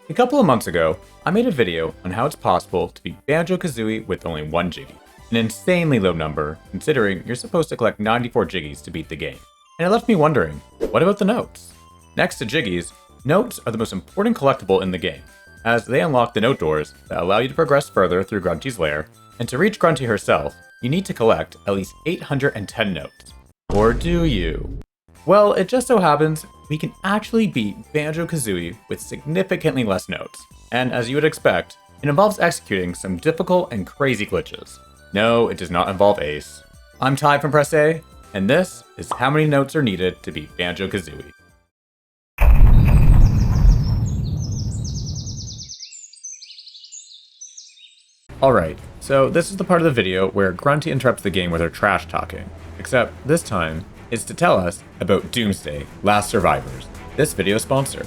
A couple of months ago, I made a video on how it's possible to beat Banjo Kazooie with only one Jiggy, an insanely low number considering you're supposed to collect 94 Jiggies to beat the game. And it left me wondering, what about the notes? Next to Jiggies, notes are the most important collectible in the game, as they unlock the note doors that allow you to progress further through Grunty's lair, and to reach Grunty herself, you need to collect at least 810 notes. Or do you? Well, it just so happens we can actually beat Banjo Kazooie with significantly less notes, and as you would expect, it involves executing some difficult and crazy glitches. No, it does not involve Ace. I'm Ty from Press A, and this is how many notes are needed to beat Banjo Kazooie. Alright, so this is the part of the video where Grunty interrupts the game with her trash talking, except this time, it's to tell us about Doomsday: Last Survivors, this video sponsor.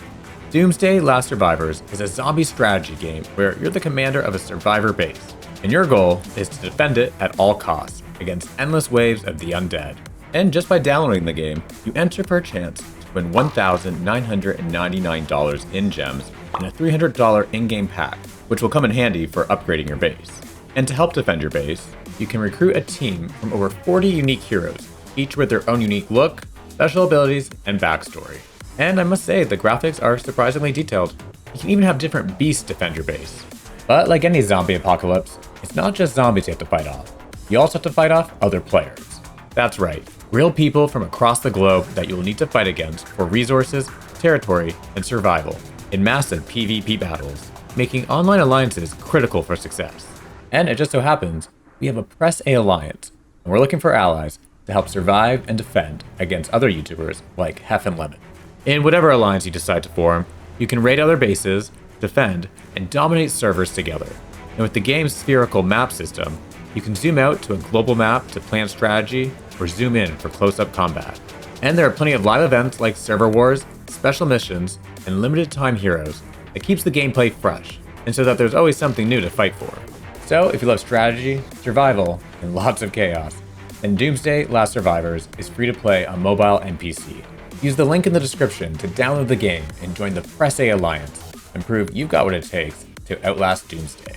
Doomsday: Last Survivors is a zombie strategy game where you're the commander of a survivor base, and your goal is to defend it at all costs against endless waves of the undead. And just by downloading the game, you enter for a chance to win $1,999 in gems and a $300 in-game pack, which will come in handy for upgrading your base. And to help defend your base, you can recruit a team from over 40 unique heroes, each with their own unique look, special abilities, and backstory. And I must say, the graphics are surprisingly detailed. You can even have different beasts defend your base. But like any zombie apocalypse, it's not just zombies you have to fight off. You also have to fight off other players. That's right, real people from across the globe that you'll need to fight against for resources, territory, and survival in massive PvP battles, making online alliances critical for success. And it just so happens, we have a Press A alliance, and we're looking for allies to help survive and defend against other YouTubers like Hef and Lemon. In whatever alliance you decide to form, you can raid other bases, defend, and dominate servers together. And with the game's spherical map system, you can zoom out to a global map to plan strategy or zoom in for close-up combat. And there are plenty of live events like server wars, special missions, and limited time heroes that keeps the gameplay fresh, and so that there's always something new to fight for. So if you love strategy, survival, and lots of chaos, then Doomsday: Last Survivors is free to play on mobile and PC. Use the link in the description to download the game and join the Press A Alliance and prove you've got what it takes to outlast Doomsday.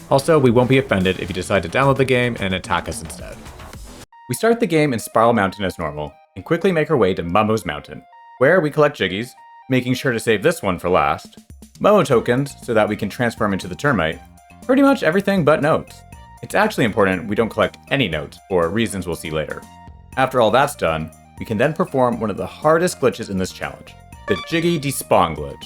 Also, we won't be offended if you decide to download the game and attack us instead. We start the game in Spiral Mountain as normal, and quickly make our way to Mumbo's Mountain, where we collect Jiggies, making sure to save this one for last, Momo tokens so that we can transform into the termite, pretty much everything but notes. It's actually important we don't collect any notes for reasons we'll see later. After all that's done, we can then perform one of the hardest glitches in this challenge, the Jiggy despawn glitch.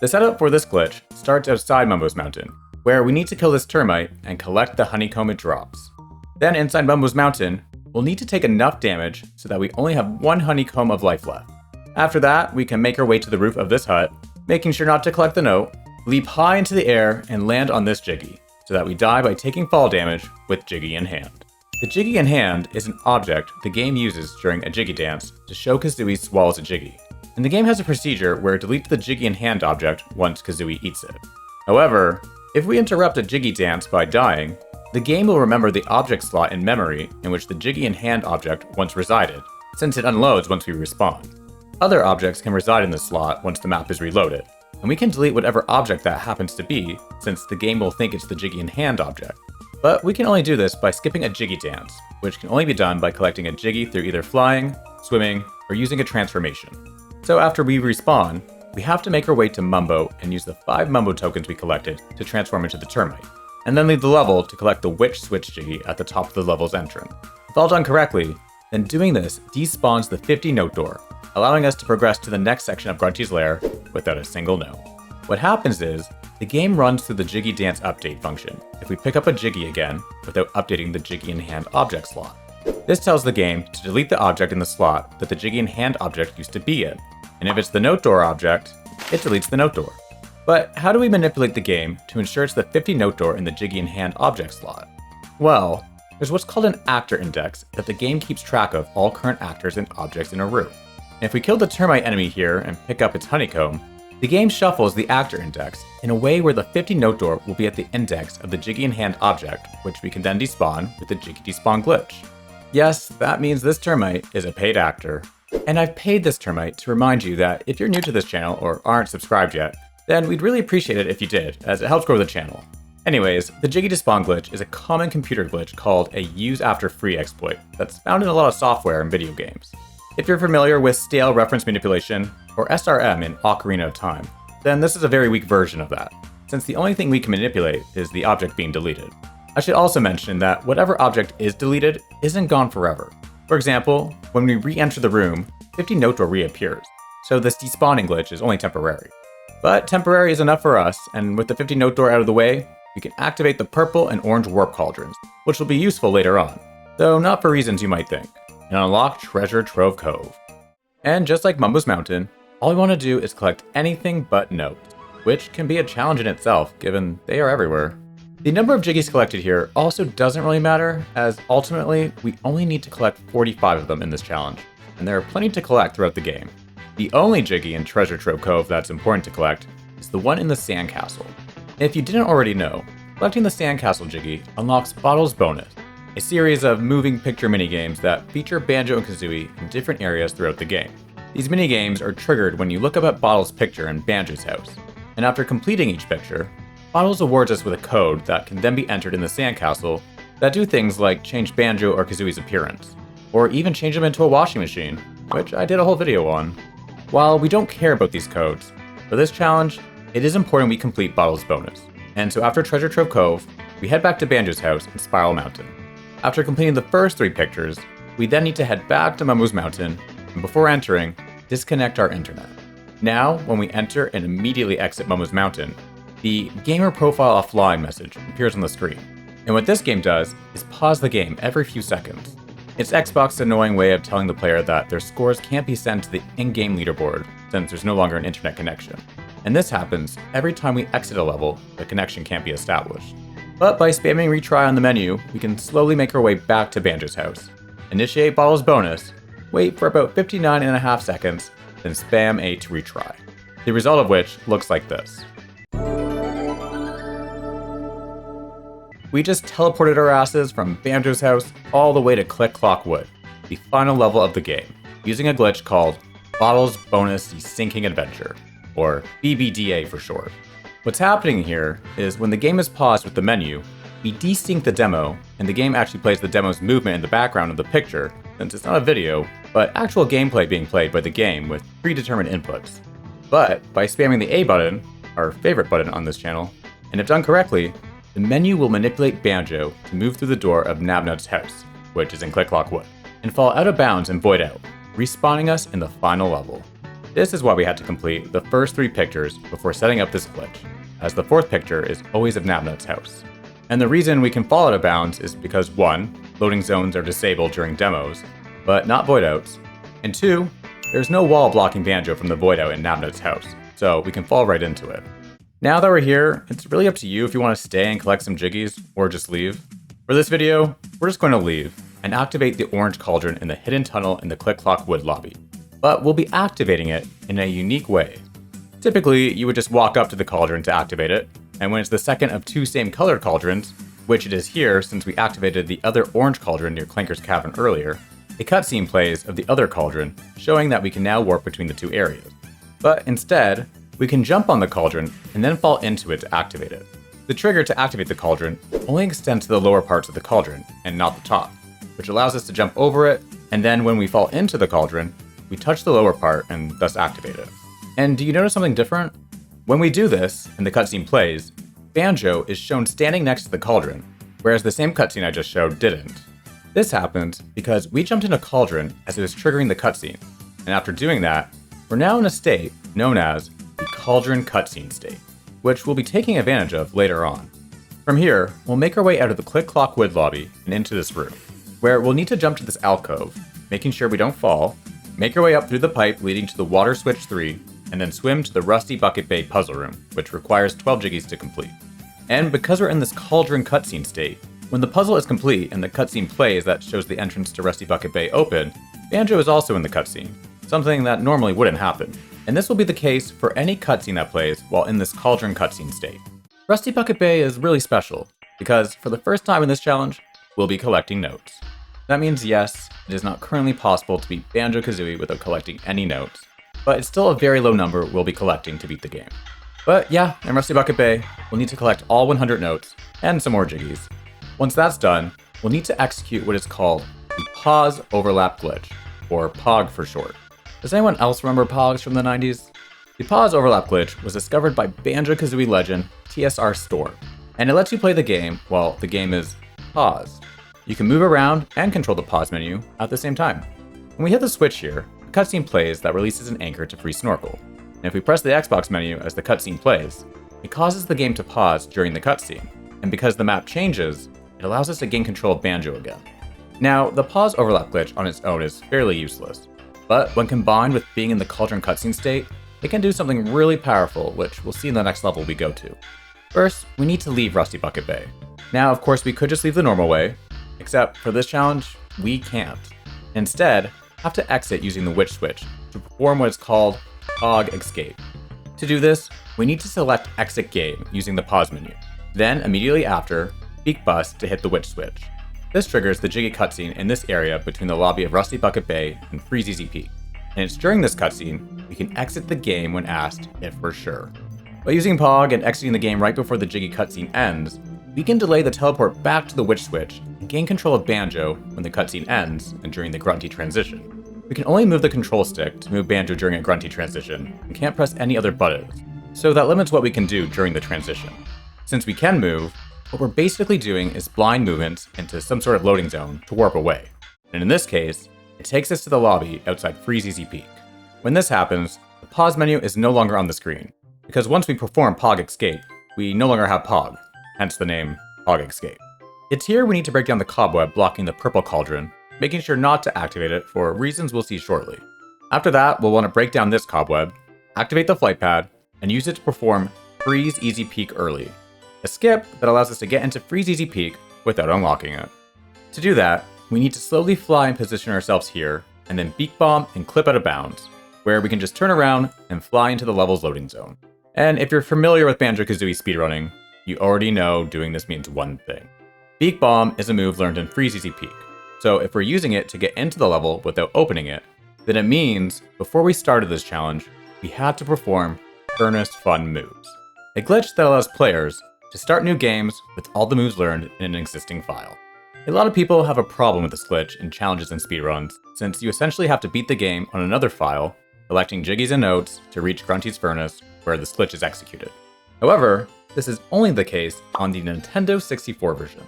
The setup for this glitch starts outside Mumbo's Mountain, where we need to kill this termite and collect the honeycomb it drops. Then inside Mumbo's Mountain, we'll need to take enough damage so that we only have one honeycomb of life left. After that, we can make our way to the roof of this hut, making sure not to collect the note, leap high into the air, and land on this Jiggy, so that we die by taking fall damage with Jiggy in hand. The Jiggy in hand is an object the game uses during a Jiggy dance to show Kazooie swallows a Jiggy, and the game has a procedure where it deletes the Jiggy in hand object once Kazooie eats it. However, if we interrupt a Jiggy dance by dying, the game will remember the object slot in memory in which the Jiggy in hand object once resided, since it unloads once we respawn. Other objects can reside in this slot once the map is reloaded, and we can delete whatever object that happens to be, since the game will think it's the Jiggy in hand object. But we can only do this by skipping a Jiggy dance, which can only be done by collecting a Jiggy through either flying, swimming, or using a transformation. So after we respawn, we have to make our way to Mumbo and use the 5 Mumbo tokens we collected to transform into the termite, and then leave the level to collect the Witch Switch Jiggy at the top of the level's entrance. If all done correctly, then doing this despawns the 50 note door, allowing us to progress to the next section of Grunty's lair without a single note. What happens is, the game runs through the Jiggy Dance update function if we pick up a Jiggy again without updating the Jiggy in hand object slot. This tells the game to delete the object in the slot that the Jiggy in hand object used to be in, and if it's the note door object, it deletes the note door. But how do we manipulate the game to ensure it's the 50 note door in the Jiggy in hand object slot? Well, there's what's called an actor index that the game keeps track of all current actors and objects in a room. And if we kill the termite enemy here and pick up its honeycomb, the game shuffles the actor index in a way where the 50 note door will be at the index of the Jiggy in hand object, which we can then despawn with the Jiggy despawn glitch. Yes, that means this termite is a paid actor. And I've paid this termite to remind you that if you're new to this channel or aren't subscribed yet, then we'd really appreciate it if you did, as it helps grow the channel. Anyways, the Jiggy despawn glitch is a common computer glitch called a use after free exploit that's found in a lot of software and video games. If you're familiar with stale reference manipulation, or SRM in Ocarina of Time, then this is a very weak version of that, since the only thing we can manipulate is the object being deleted. I should also mention that whatever object is deleted isn't gone forever. For example, when we re-enter the room, 50 note door reappears, so this despawning glitch is only temporary. But temporary is enough for us, and with the 50 note door out of the way, we can activate the purple and orange warp cauldrons, which will be useful later on, though not for reasons you might think, and unlock treasure Trove Cove. And just like Mumbo's Mountain, all we want to do is collect anything but notes, which can be a challenge in itself given they are everywhere. The number of Jiggies collected here also doesn't really matter, as ultimately we only need to collect 45 of them in this challenge, and there are plenty to collect throughout the game. The only Jiggy in Treasure Trove Cove that's important to collect is the one in the sandcastle. If you didn't already know, collecting the sandcastle Jiggy unlocks Bottles Bonus, a series of moving picture minigames that feature Banjo and Kazooie in different areas throughout the game. These minigames are triggered when you look up at Bottles' picture in Banjo's house, and after completing each picture, Bottles awards us with a code that can then be entered in the sandcastle that do things like change Banjo or Kazooie's appearance, or even change them into a washing machine, which I did a whole video on. While we don't care about these codes, for this challenge, it is important we complete Bottles Bonus, and so after Treasure Trove Cove, we head back to Banjo's house in Spiral Mountain. After completing the first 3 pictures, we then need to head back to Mumbo's Mountain, and before entering, disconnect our internet. Now, when we enter and immediately exit Mumbo's Mountain, the Gamer Profile Offline message appears on the screen. And what this game does is pause the game every few seconds. It's Xbox's annoying way of telling the player that their scores can't be sent to the in-game leaderboard since there's no longer an internet connection. And this happens every time we exit a level, the connection can't be established. But by spamming retry on the menu, we can slowly make our way back to Banjo's house, initiate Bottles Bonus, wait for about 59.5 seconds, then spam A to retry. The result of which looks like this. We just teleported our asses from Banjo's house all the way to Click Clock Wood, the final level of the game, using a glitch called Bottles Bonus Desyncing Adventure, or BBDA for short. What's happening here is when the game is paused with the menu, we desync the demo, and the game actually plays the demo's movement in the background of the picture, since it's not a video, but actual gameplay being played by the game with predetermined inputs. But by spamming the A button, our favorite button on this channel, and if done correctly, the menu will manipulate Banjo to move through the door of Nabnut's house, which is in Click Clock Wood, and fall out of bounds and void out, respawning us in the final level. This is why we had to complete the first 3 pictures before setting up this glitch, as the 4th picture is always of Nabnut's house. And the reason we can fall out of bounds is because 1, loading zones are disabled during demos, but not void outs, and 2, there's no wall blocking Banjo from the void out in Nabnut's house, so we can fall right into it. Now that we're here, it's really up to you if you want to stay and collect some Jiggies, or just leave. For this video, we're just going to leave, and activate the orange cauldron in the hidden tunnel in the Click Clock Wood lobby. But we'll be activating it in a unique way. Typically, you would just walk up to the cauldron to activate it, and when it's the second of 2 same colored cauldrons, which it is here since we activated the other orange cauldron near Clanker's Cavern earlier, a cutscene plays of the other cauldron, showing that we can now warp between the 2 areas. But instead, we can jump on the cauldron and then fall into it to activate it. The trigger to activate the cauldron only extends to the lower parts of the cauldron, and not the top, which allows us to jump over it, and then when we fall into the cauldron, we touch the lower part and thus activate it. And do you notice something different? When we do this, and the cutscene plays, Banjo is shown standing next to the cauldron, whereas the same cutscene I just showed didn't. This happened because we jumped in a cauldron as it was triggering the cutscene, and after doing that, we're now in a state known as the Cauldron Cutscene state, which we'll be taking advantage of later on. From here, we'll make our way out of the Click Clock Wood lobby and into this room, where we'll need to jump to this alcove, making sure we don't fall, make our way up through the pipe leading to the Water Switch 3, and then swim to the Rusty Bucket Bay puzzle room, which requires 12 Jiggies to complete. And because we're in this Cauldron Cutscene state, when the puzzle is complete and the cutscene plays that shows the entrance to Rusty Bucket Bay open, Banjo is also in the cutscene, something that normally wouldn't happen. And this will be the case for any cutscene that plays while in this Cauldron Cutscene state. Rusty Bucket Bay is really special, because for the first time in this challenge, we'll be collecting notes. That means yes, it is not currently possible to beat Banjo Kazooie without collecting any notes, but it's still a very low number we'll be collecting to beat the game. But yeah, in Rusty Bucket Bay, we'll need to collect all 100 notes and some more jiggies. Once that's done, we'll need to execute what is called the Pause Overlap Glitch, or POG for short. Does anyone else remember POGs from the 90s? The Pause Overlap Glitch was discovered by Banjo Kazooie legend TSR Stormed, and it lets you play the game while the game is paused. You can move around and control the pause menu at the same time. When we hit the switch here, a cutscene plays that releases an anchor to free snorkel. And if we press the Xbox menu as the cutscene plays, it causes the game to pause during the cutscene, and because the map changes, it allows us to gain control of Banjo again. Now, the pause overlap glitch on its own is fairly useless, but when combined with being in the Cauldron cutscene state, it can do something really powerful, which we'll see in the next level we go to. First, we need to leave Rusty Bucket Bay. Now, of course, we could just leave the normal way, except for this challenge, we can't. Instead, have to exit using the witch switch to perform what is called POG Escape. To do this, we need to select Exit Game using the pause menu. Then, immediately after, Beak Bust to hit the witch switch. This triggers the Jiggy cutscene in this area between the lobby of Rusty Bucket Bay and Freezeezy Peak. And it's during this cutscene, we can exit the game when asked if we're sure. By using POG and exiting the game right before the Jiggy cutscene ends, we can delay the teleport back to the witch switch and gain control of Banjo when the cutscene ends and during the grunty transition. We can only move the control stick to move Banjo during a grunty transition and can't press any other buttons, so that limits what we can do during the transition. Since we can move, what we're basically doing is blind movements into some sort of loading zone to warp away. And in this case, it takes us to the lobby outside Freezeezy Peak. When this happens, the pause menu is no longer on the screen, because once we perform POG Escape, we no longer have POG, hence the name POG Escape. It's here we need to break down the cobweb blocking the purple cauldron, making sure not to activate it for reasons we'll see shortly. After that, we'll want to break down this cobweb, activate the flight pad, and use it to perform Freeze Easy Peak early, a skip that allows us to get into Freezeezy Peak without unlocking it. To do that, we need to slowly fly and position ourselves here, and then beak bomb and clip out of bounds, where we can just turn around and fly into the level's loading zone. And if you're familiar with Banjo Kazooie speedrunning, you already know doing this means one thing. Beak bomb is a move learned in Freezeezy Peak, so if we're using it to get into the level without opening it, then it means before we started this challenge, we had to perform Furnace Fun moves, a glitch that allows players to start new games with all the moves learned in an existing file. A lot of people have a problem with this glitch in challenges and speedruns, since you essentially have to beat the game on another file, collecting jiggies and notes to reach Grunty's Furnace where this glitch is executed. However, this is only the case on the Nintendo 64 version.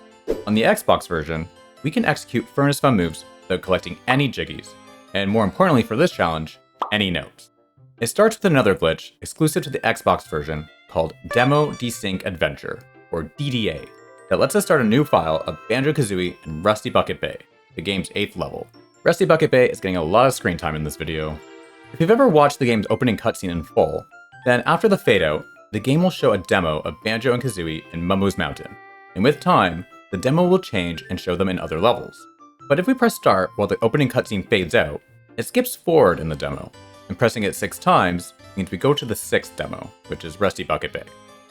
On the Xbox version, we can execute Furnace Fun moves without collecting any jiggies, and more importantly for this challenge, any notes. It starts with another glitch exclusive to the Xbox version called Demo Desync Adventure, or DDA, that lets us start a new file of Banjo Kazooie and Rusty Bucket Bay, the game's 8th level. Rusty Bucket Bay is getting a lot of screen time in this video. If you've ever watched the game's opening cutscene in full, then after the fade out, the game will show a demo of Banjo and Kazooie in Mumbo's Mountain, and with time, the demo will change and show them in other levels. But if we press start while the opening cutscene fades out, it skips forward in the demo, and pressing it 6 times means we go to the 6th demo, which is Rusty Bucket Bay.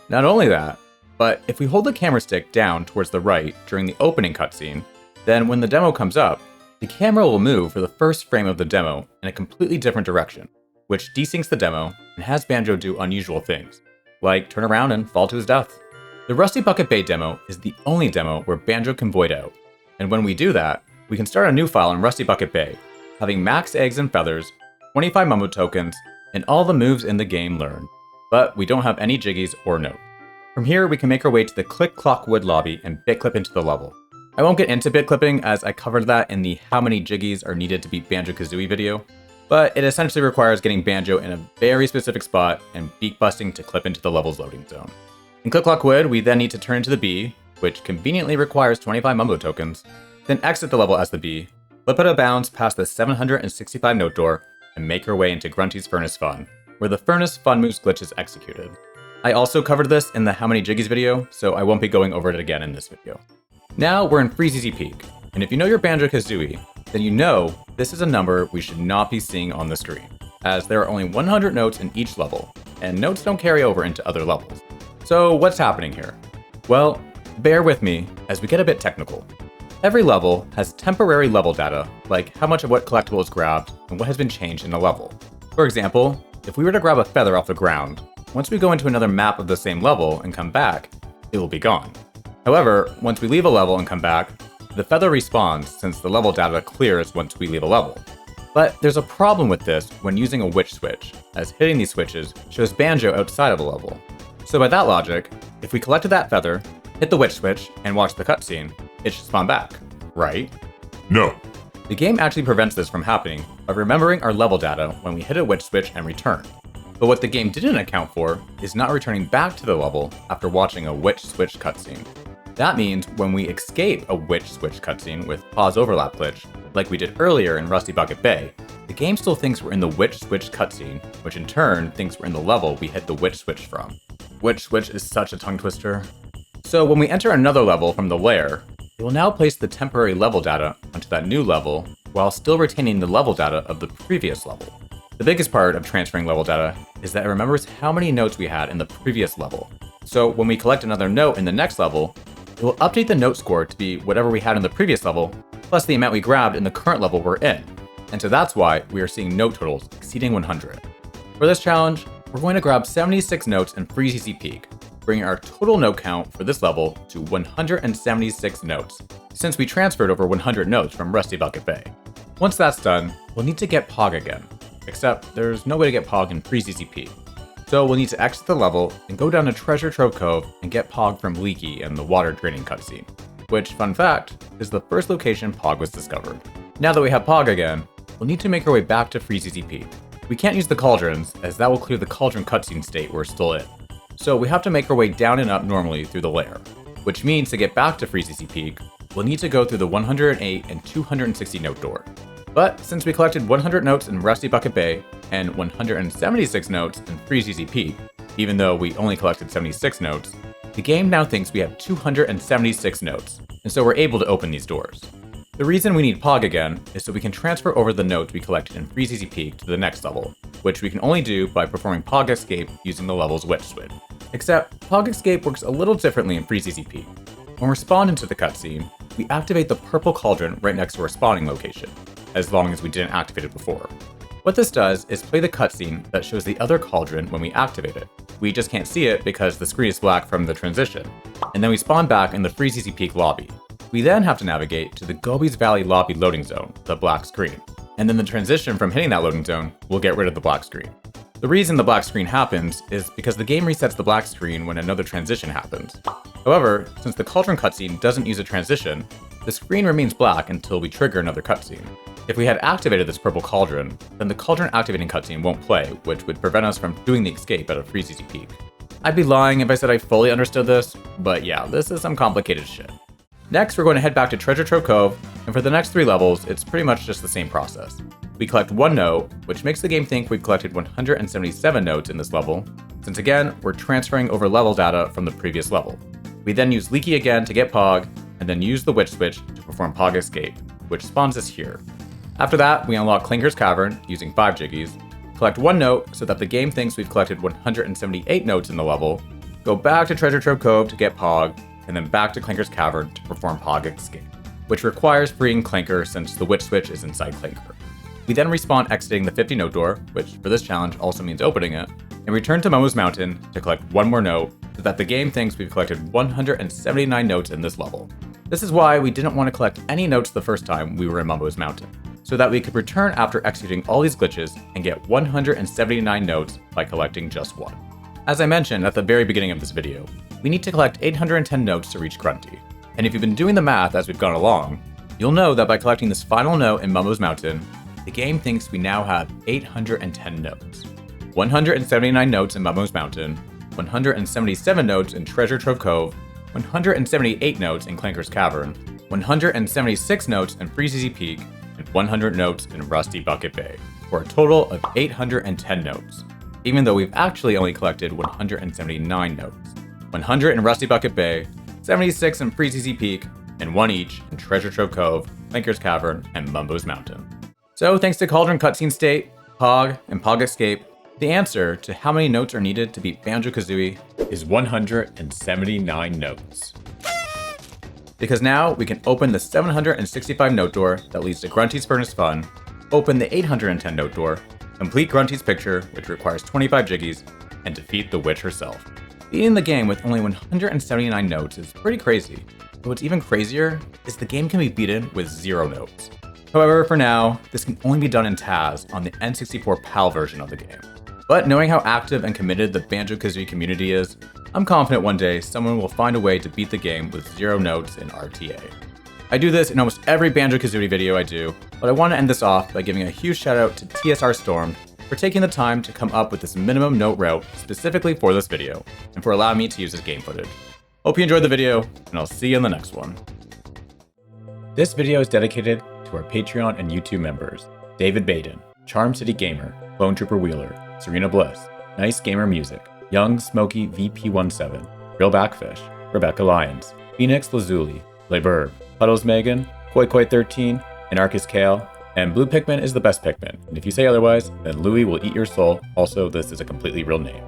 Not only that, but if we hold the camera stick down towards the right during the opening cutscene, then when the demo comes up, the camera will move for the first frame of the demo in a completely different direction, which desyncs the demo and has Banjo do unusual things, like turn around and fall to his death. The Rusty Bucket Bay demo is the only demo where Banjo can void out, and when we do that, we can start a new file in Rusty Bucket Bay, having max eggs and feathers, 25 Mumbo tokens, and all the moves in the game learned, but we don't have any jiggies or notes. From here, we can make our way to the Click Clock Wood lobby and bit clip into the level. I won't get into bit clipping as I covered that in the how many jiggies are needed to beat Banjo Kazooie video, but it essentially requires getting Banjo in a very specific spot and beak busting to clip into the level's loading zone. In Click Clock Wood, we then need to turn into the bee, which conveniently requires 25 Mumbo tokens, then exit the level as the bee, flip out of bounds past the 765 note door, and make our way into Grunty's Furnace Fun, where the Furnace Fun moves glitch is executed. I also covered this in the How Many Jiggies video, so I won't be going over it again in this video. Now we're in Freezeezy Peak, and if you know your Banjo Kazooie, then you know this is a number we should not be seeing on the screen, as there are only 100 notes in each level, and notes don't carry over into other levels. So what's happening here? Well, bear with me as we get a bit technical. Every level has temporary level data, like how much of what collectible is grabbed and what has been changed in a level. For example, if we were to grab a feather off the ground, once we go into another map of the same level and come back, it will be gone. However, once we leave a level and come back, the feather respawns since the level data clears once we leave a level. But there's a problem with this when using a witch switch, as hitting these switches shows Banjo outside of a level. So by that logic, if we collected that feather, hit the witch switch, and watch the cutscene, it should spawn back, right? No. The game actually prevents this from happening by remembering our level data when we hit a witch switch and return. But what the game didn't account for is not returning back to the level after watching a witch switch cutscene. That means when we escape a witch switch cutscene with pause overlap glitch, like we did earlier in Rusty Bucket Bay, the game still thinks we're in the witch switch cutscene, which in turn thinks we're in the level we hit the witch switch from. Witch switch is such a tongue twister. So when we enter another level from the lair, it will now place the temporary level data onto that new level while still retaining the level data of the previous level. The biggest part of transferring level data is that it remembers how many notes we had in the previous level. So when we collect another note in the next level, it will update the note score to be whatever we had in the previous level, plus the amount we grabbed in the current level we're in. And so that's why we are seeing note totals exceeding 100. For this challenge, we're going to grab 76 notes in Freeze Easy Peak, bringing our total note count for this level to 176 notes, since we transferred over 100 notes from Rusty Bucket Bay. Once that's done, we'll need to get Pog again, except there's no way to get Pog in Freeze Easy Peak. So we'll need to exit the level and go down to Trove Cove and get Pog from Leaky in the water draining cutscene, which, fun fact, is the first location Pog was discovered. Now that we have Pog again, we'll need to make our way back to Freeze Easy Peak. We can't use the cauldrons, as that will clear the cauldron cutscene state we're still in. So we have to make our way down and up normally through the lair, which means to get back to Freeze Easy Peak, we'll need to go through the 108 and 260 note door. But since we collected 100 notes in Rusty Bucket Bay and 176 notes in Freeze Easy Peak, even though we only collected 76 notes, the game now thinks we have 276 notes, and so we're able to open these doors. The reason we need Pog again is so we can transfer over the notes we collected in Freeze Easy Peak to the next level, which we can only do by performing Pog Escape using the level's witch switch. Except, Pog Escape works a little differently in Freeze Easy Peak. When we're spawned into the cutscene, we activate the purple cauldron right next to our spawning location, as long as we didn't activate it before. What this does is play the cutscene that shows the other cauldron when we activate it. We just can't see it because the screen is black from the transition. And then we spawn back in the Freeze Easy Peak lobby. We then have to navigate to the Gobi's Valley lobby loading zone, the black screen. And then the transition from hitting that loading zone will get rid of the black screen. The reason the black screen happens is because the game resets the black screen when another transition happens. However, since the cauldron cutscene doesn't use a transition, the screen remains black until we trigger another cutscene. If we had activated this purple cauldron, then the cauldron activating cutscene won't play, which would prevent us from doing the escape out of Freeze Easy Peak. I'd be lying if I said I fully understood this, but yeah, this is some complicated shit. Next, we're going to head back to Trove Cove, and for the next 3 levels, it's pretty much just the same process. We collect 1 note, which makes the game think we've collected 177 notes in this level, since again, we're transferring over level data from the previous level. We then use Leaky again to get Pog, and then use the witch switch to perform Pog Escape, which spawns us here. After that, we unlock Clinker's Cavern using 5 Jiggies, collect 1 note so that the game thinks we've collected 178 notes in the level, go back to Trove Cove to get Pog, and then back to Clinker's Cavern to perform Pog Escape, which requires freeing Clinker since the witch switch is inside Clinker. We then respawn exiting the 50 note door, which for this challenge also means opening it, and return to Momo's Mountain to collect 1 more note so that the game thinks we've collected 179 notes in this level. This is why we didn't want to collect any notes the first time we were in Momo's Mountain, so that we could return after executing all these glitches and get 179 notes by collecting just 1. As I mentioned at the very beginning of this video, we need to collect 810 notes to reach Grunty. And if you've been doing the math as we've gone along, you'll know that by collecting this final note in Momo's Mountain, the game thinks we now have 810 notes. 179 notes in Momo's Mountain, 177 notes in Trove Cove, 178 notes in Clinker's Cavern, 176 notes in Freeze Easy Peak, and 100 notes in Rusty Bucket Bay, for a total of 810 notes, even though we've actually only collected 179 notes. 100 in Rusty Bucket Bay, 76 in Freeze Easy Peak, and 1 each in Trove Cove, Clinker's Cavern, and Mumbo's Mountain. So thanks to Cauldron Cutscene State, Pog, and Pog Escape, the answer to how many notes are needed to beat Banjo Kazooie is 179 notes. Because now we can open the 765 note door that leads to Grunty's Furnace Fun, open the 810 note door, complete Grunty's picture, which requires 25 Jiggies, and defeat the witch herself. Beating the game with only 179 notes is pretty crazy, but what's even crazier is the game can be beaten with 0 notes. However, for now, this can only be done in TAS on the N64 PAL version of the game. But knowing how active and committed the Banjo Kazooie community is, I'm confident one day someone will find a way to beat the game with 0 notes in RTA. I do this in almost every Banjo Kazooie video I do, but I want to end this off by giving a huge shout out to TSR Stormed for taking the time to come up with this minimum note route specifically for this video, and for allowing me to use this game footage. Hope you enjoyed the video, and I'll see you in the next one. This video is dedicated to our Patreon and YouTube members: David Baden, Charm City Gamer, Bone Trooper Wheeler, Serena Bliss, Nice Gamer Music, Young Smoky VP17, Real Backfish, Rebecca Lyons, Phoenix Lazuli, Leburb, Puddles Megan, Koi13, Anarchist Kale, and Blue Pikmin is the best Pikmin, and if you say otherwise, then Louie will eat your soul. Also, this is a completely real name.